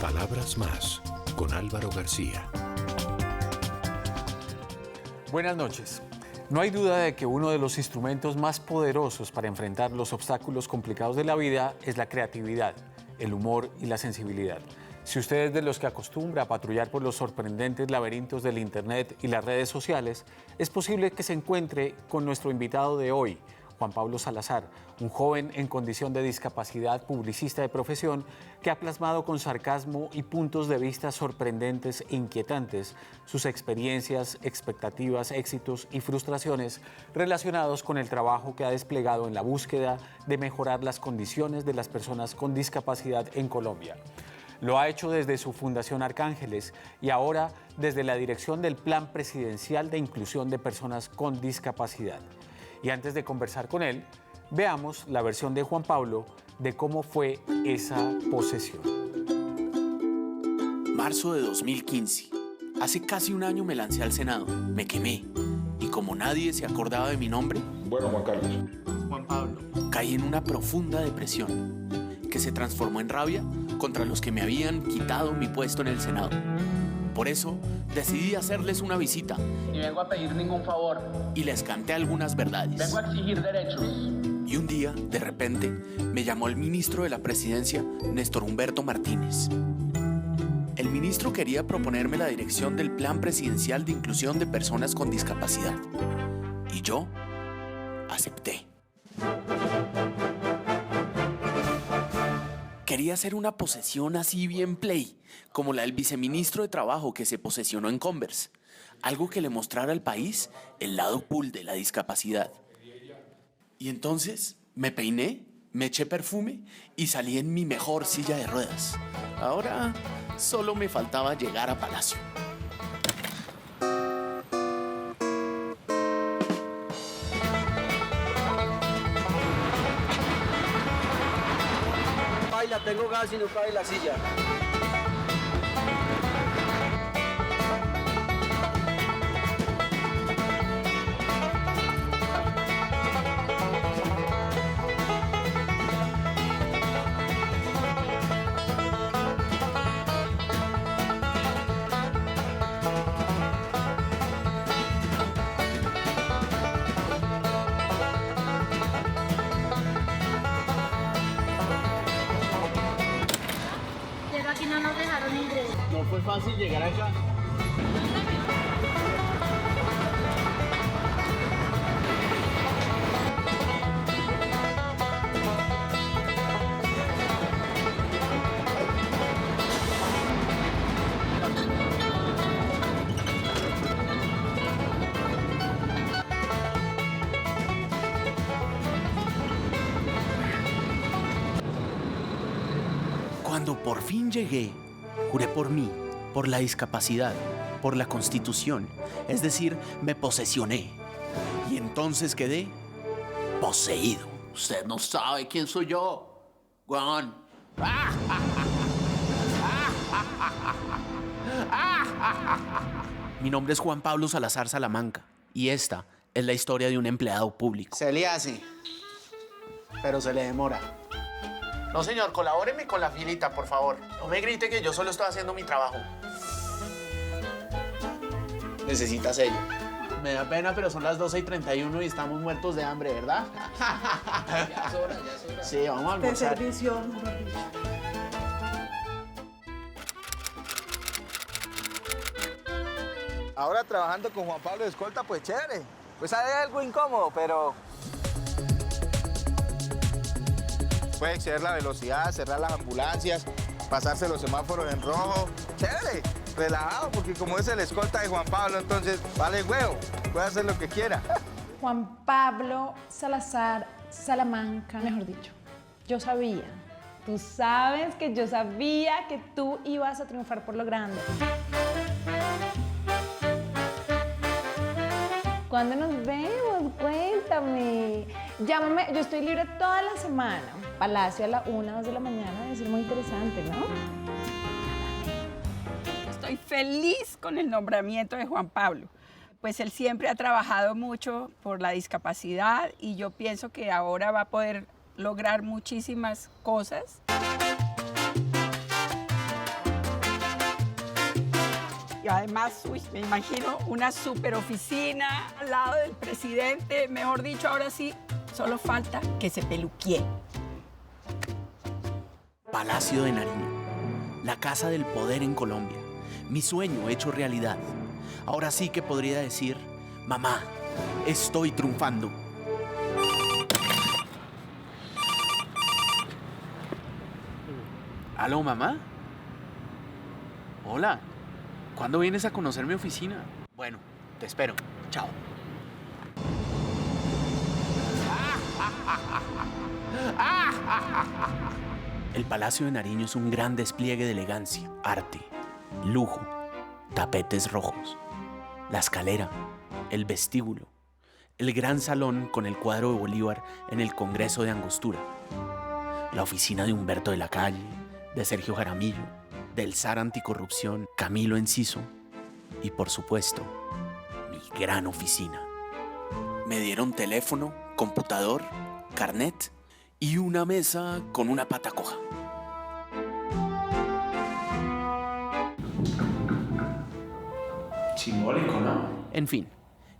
Palabras más, con Álvaro García. Buenas noches. No hay duda de que uno de los instrumentos más poderosos para enfrentar los obstáculos complicados de la vida es la creatividad, el humor y la sensibilidad. Si usted es de los que acostumbra a patrullar por los sorprendentes laberintos del Internet y las redes sociales, es posible que se encuentre con nuestro invitado de hoy, Juan Pablo Salazar, un joven en condición de discapacidad, publicista de profesión, que ha plasmado con sarcasmo y puntos de vista sorprendentes e inquietantes sus experiencias, expectativas, éxitos y frustraciones relacionados con el trabajo que ha desplegado en la búsqueda de mejorar las condiciones de las personas con discapacidad en Colombia. Lo ha hecho desde su Fundación Arcángeles y ahora desde la dirección del Plan Presidencial de Inclusión de Personas con Discapacidad. Y antes de conversar con él, veamos la versión de Juan Pablo de cómo fue esa posesión. Marzo de 2015. Hace casi un año me lancé al Senado, me quemé. Y como nadie se acordaba de mi nombre, Bueno, Juan Carlos. Juan Pablo, caí en una profunda depresión que se transformó en rabia contra los que me habían quitado mi puesto en el Senado. Por eso, decidí hacerles una visita. Ni vengo a pedir ningún favor. Y les canté algunas verdades. Vengo a exigir derechos. Y un día, de repente, me llamó el ministro de la Presidencia, Néstor Humberto Martínez. El ministro quería proponerme la dirección del Plan Presidencial de Inclusión de Personas con Discapacidad. Y yo acepté. Quería hacer una posesión así bien play, como la del viceministro de Trabajo que se posesionó en Converse. Algo que le mostrara al país el lado cool de la discapacidad. Y entonces me peiné, me eché perfume y salí en mi mejor silla de ruedas. Ahora solo me faltaba llegar a Palacio. Baila, tengo gas y no cabe la silla. Pero aquí no nos dejaron ingresar. No fue fácil llegar acá. Cuando por fin llegué, juré por mí, por la discapacidad, por la Constitución, es decir, me posesioné. Y entonces quedé poseído. Usted no sabe quién soy yo, Juan. Mi nombre es Juan Pablo Salazar Salamanca y esta es la historia de un empleado público. Se le hace, pero se le demora. No, señor, colabóreme con la filita, por favor. No me grite que yo solo estoy haciendo mi trabajo. Necesita sello. Me da pena, pero son las 12:31 y estamos muertos de hambre, ¿verdad? Ya es hora. Sí, vamos a almorzar. Ahora trabajando con Juan Pablo de escolta, pues chévere. Pues hay algo incómodo, pero puede exceder la velocidad, cerrar las ambulancias, pasarse los semáforos en rojo. Chévere, relajado, porque como es el escolta de Juan Pablo, entonces vale huevo, puede hacer lo que quiera. Juan Pablo Salazar Salamanca, mejor dicho. Yo sabía, tú sabes que yo sabía que tú ibas a triunfar por lo grande. ¿Cuándo nos vemos? Cuéntame. Llámame, yo estoy libre toda la semana. Palacio a la 1, 2 de la mañana, debe ser muy interesante, ¿no? Estoy feliz con el nombramiento de Juan Pablo. Pues él siempre ha trabajado mucho por la discapacidad y yo pienso que ahora va a poder lograr muchísimas cosas. Y además, me imagino una super oficina al lado del presidente. Mejor dicho, ahora sí, solo falta que se peluquee. Palacio de Nariño, la casa del poder en Colombia, mi sueño hecho realidad. Ahora sí que podría decir, mamá, estoy triunfando. ¿Aló, mamá? Hola, ¿cuándo vienes a conocer mi oficina? Bueno, te espero. Chao. El Palacio de Nariño es un gran despliegue de elegancia, arte, lujo, tapetes rojos, la escalera, el vestíbulo, el gran salón con el cuadro de Bolívar en el Congreso de Angostura, la oficina de Humberto de la Calle, de Sergio Jaramillo, del zar anticorrupción Camilo Enciso y, por supuesto, mi gran oficina. Me dieron teléfono, computador, carnet y una mesa con una pata coja. Simbólico, ¿no? En fin,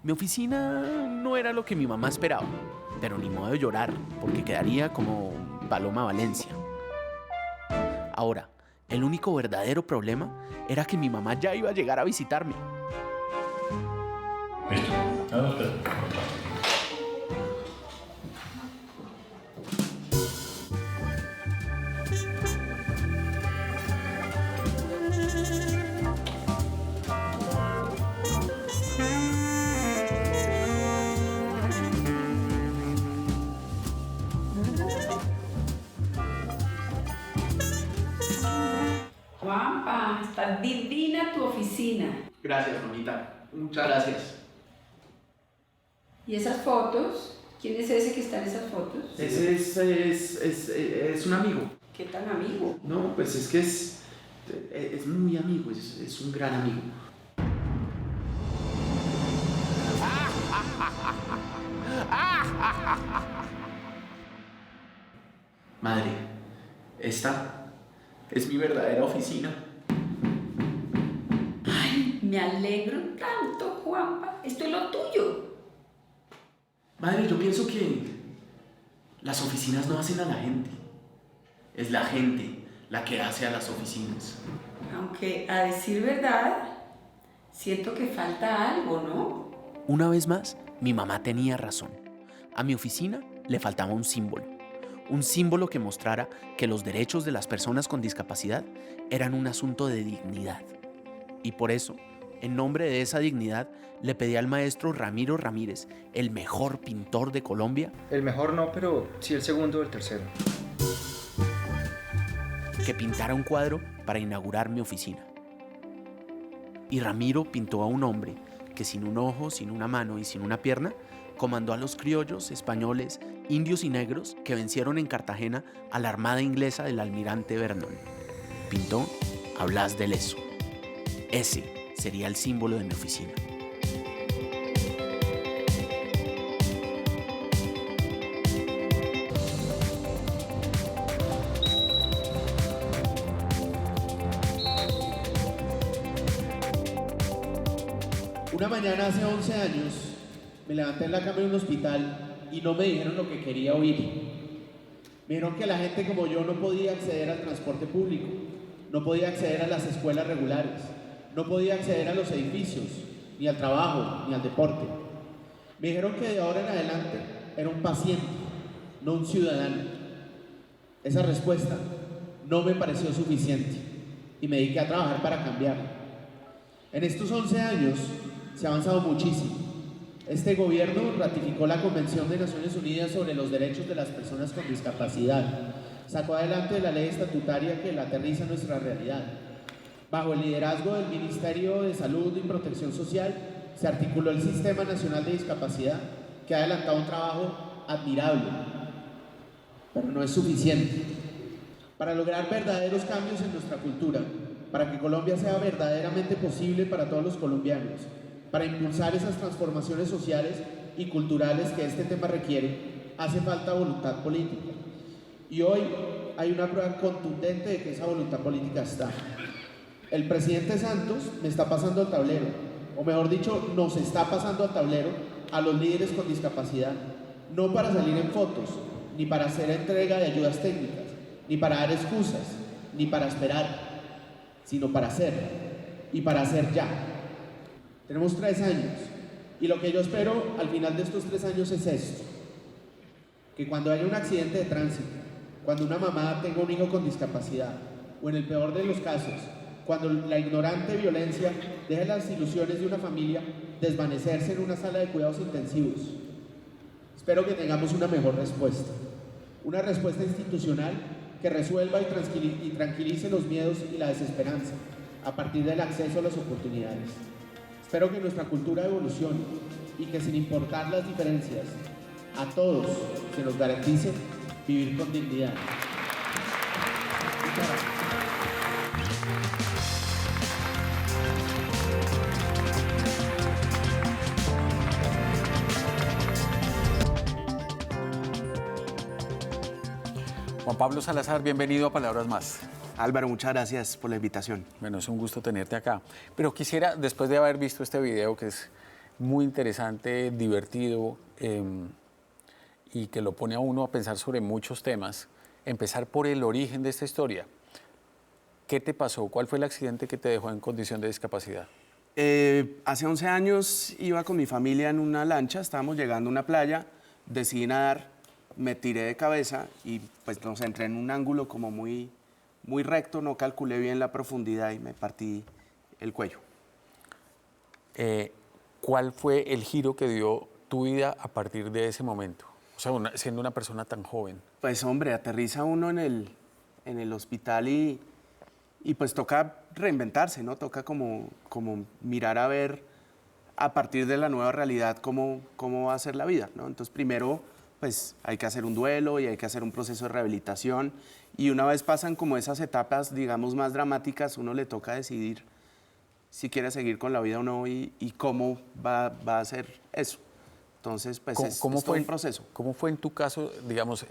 mi oficina no era lo que mi mamá esperaba, pero ni modo de llorar, porque quedaría como Paloma Valencia. Ahora, el único verdadero problema era que mi mamá ya iba a llegar a visitarme. Juanpa, está divina tu oficina. Gracias, mamita. Muchas gracias. ¿Y esas fotos? ¿Quién es ese que está en esas fotos? Ese es un amigo. ¿Qué tan amigo? No, pues es que es muy amigo, es un gran amigo. Madre, esta es mi verdadera oficina. Ay, me alegro tanto, Juanpa. Esto es lo tuyo. Madre, yo pienso que las oficinas no hacen a la gente. Es la gente la que hace a las oficinas. Aunque, a decir verdad, siento que falta algo, ¿no? Una vez más, mi mamá tenía razón. A mi oficina le faltaba un símbolo que mostrara que los derechos de las personas con discapacidad eran un asunto de dignidad. Y por eso, en nombre de esa dignidad, le pedí al maestro Ramiro Ramírez, el mejor pintor de Colombia. El mejor no, pero sí el segundo o el tercero. Que pintara un cuadro para inaugurar mi oficina. Y Ramiro pintó a un hombre que sin un ojo, sin una mano y sin una pierna, comandó a los criollos, españoles, indios y negros que vencieron en Cartagena a la armada inglesa del almirante Vernon. Pintó a Blas de Lezo. Ese sería el símbolo de mi oficina. Una mañana hace 11 años me levanté en la cama de un hospital y no me dijeron lo que quería oír. Me dijeron que la gente como yo no podía acceder al transporte público, no podía acceder a las escuelas regulares, no podía acceder a los edificios, ni al trabajo, ni al deporte. Me dijeron que de ahora en adelante era un paciente, no un ciudadano. Esa respuesta no me pareció suficiente y me dediqué a trabajar para cambiarla. En estos 11 años se ha avanzado muchísimo. Este gobierno ratificó la Convención de Naciones Unidas sobre los Derechos de las Personas con Discapacidad. Sacó adelante la ley estatutaria que la aterriza en nuestra realidad. Bajo el liderazgo del Ministerio de Salud y Protección Social, se articuló el Sistema Nacional de Discapacidad, que ha adelantado un trabajo admirable, pero no es suficiente. Para lograr verdaderos cambios en nuestra cultura, para que Colombia sea verdaderamente posible para todos los colombianos, para impulsar esas transformaciones sociales y culturales que este tema requiere, hace falta voluntad política. Y hoy hay una prueba contundente de que esa voluntad política está. El presidente Santos me está pasando al tablero, o mejor dicho, nos está pasando al tablero a los líderes con discapacidad, no para salir en fotos, ni para hacer entrega de ayudas técnicas, ni para dar excusas, ni para esperar, sino para hacer, y para hacer ya. Tenemos 3 años, y lo que yo espero al final de estos 3 años es esto, que cuando haya un accidente de tránsito, cuando una mamá tenga un hijo con discapacidad, o en el peor de los casos, cuando la ignorante violencia deje las ilusiones de una familia desvanecerse en una sala de cuidados intensivos. Espero que tengamos una mejor respuesta, una respuesta institucional que resuelva y tranquilice los miedos y la desesperanza a partir del acceso a las oportunidades. Espero que nuestra cultura evolucione y que sin importar las diferencias, a todos se nos garantice vivir con dignidad. Muchas gracias. Juan Pablo Salazar, bienvenido a Palabras Más. Álvaro, muchas gracias por la invitación. Bueno, es un gusto tenerte acá. Pero quisiera, después de haber visto este video, que es muy interesante, divertido, y que lo pone a uno a pensar sobre muchos temas, empezar por el origen de esta historia. ¿Qué te pasó? ¿Cuál fue el accidente que te dejó en condición de discapacidad? Hace 11 años iba con mi familia en una lancha, estábamos llegando a una playa, decidí nadar, me tiré de cabeza y pues nos entré en un ángulo como muy recto, no calculé bien la profundidad y me partí el cuello. ¿Cuál fue el giro que dio tu vida a partir de ese momento? O sea, siendo una persona tan joven. Pues hombre, aterriza uno en el hospital y pues toca reinventarse, ¿no? Toca como mirar a ver a partir de la nueva realidad cómo va a ser la vida, ¿no? Entonces primero pues hay que hacer un duelo y hay que hacer un proceso de rehabilitación y una vez pasan como esas etapas, digamos, más dramáticas, uno le toca decidir si quiere seguir con la vida o no y cómo va a hacer eso. Entonces, pues es todo un proceso. ¿Cómo fue en tu caso, digamos,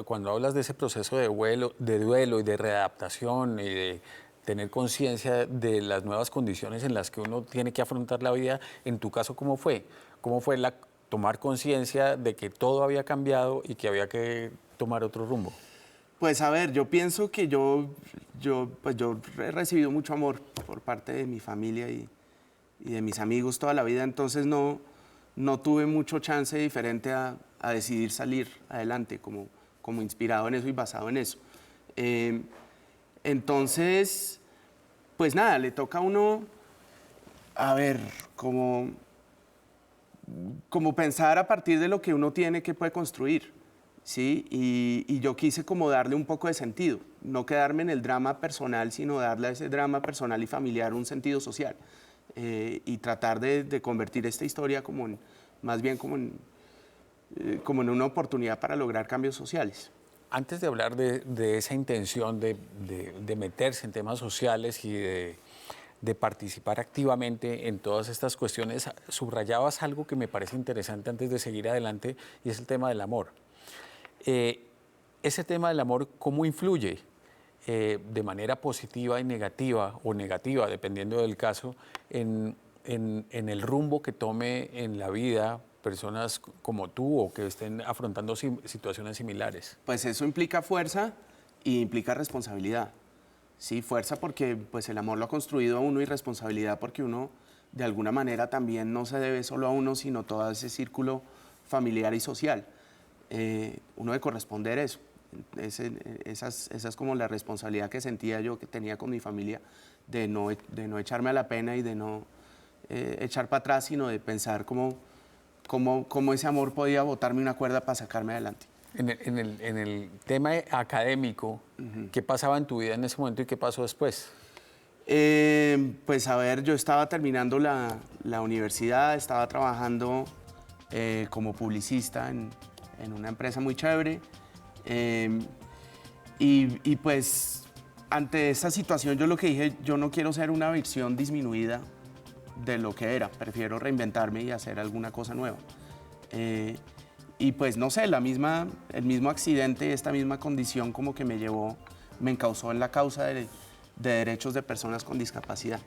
cuando hablas de ese proceso de duelo y de readaptación y de tener conciencia de las nuevas condiciones en las que uno tiene que afrontar la vida, en tu caso, ¿cómo fue? ¿Cómo fue tomar conciencia de que todo había cambiado y que había que tomar otro rumbo? Pues a ver, yo pienso que yo he recibido mucho amor por parte de mi familia y de mis amigos toda la vida, entonces no tuve mucho chance diferente a decidir salir adelante, como inspirado en eso y basado en eso. Entonces, pues nada, le toca a uno, a ver, como pensar a partir de lo que uno tiene que puede construir, ¿sí? Y yo quise como darle un poco de sentido, no quedarme en el drama personal, sino darle a ese drama personal y familiar un sentido social. Y tratar de convertir esta historia más bien como en una oportunidad para lograr cambios sociales. Antes de hablar de esa intención de meterse en temas sociales y de participar activamente en todas estas cuestiones, subrayabas algo que me parece interesante antes de seguir adelante y es el tema del amor. Ese tema del amor, ¿cómo influye de manera positiva y negativa, o negativa, dependiendo del caso, en el rumbo que tome en la vida personas como tú o que estén afrontando situaciones similares? Pues eso implica fuerza y implica responsabilidad. Sí, fuerza porque pues, el amor lo ha construido a uno y responsabilidad porque uno de alguna manera también no se debe solo a uno, sino todo ese círculo familiar y social. Uno debe corresponder eso. Esa es como la responsabilidad que sentía yo que tenía con mi familia de no echarme a la pena y de no echar para atrás, sino de pensar cómo ese amor podía botarme una cuerda para sacarme adelante. En el tema académico, ¿qué pasaba en tu vida en ese momento y qué pasó después? Pues a ver, yo estaba terminando la universidad, estaba trabajando como publicista en una empresa muy chévere. Y pues ante esa situación yo lo que dije, yo no quiero ser una versión disminuida de lo que era, prefiero reinventarme y hacer alguna cosa nueva. Y pues no sé, el mismo accidente, esta misma condición como que me encauzó en la causa de derechos de personas con discapacidad.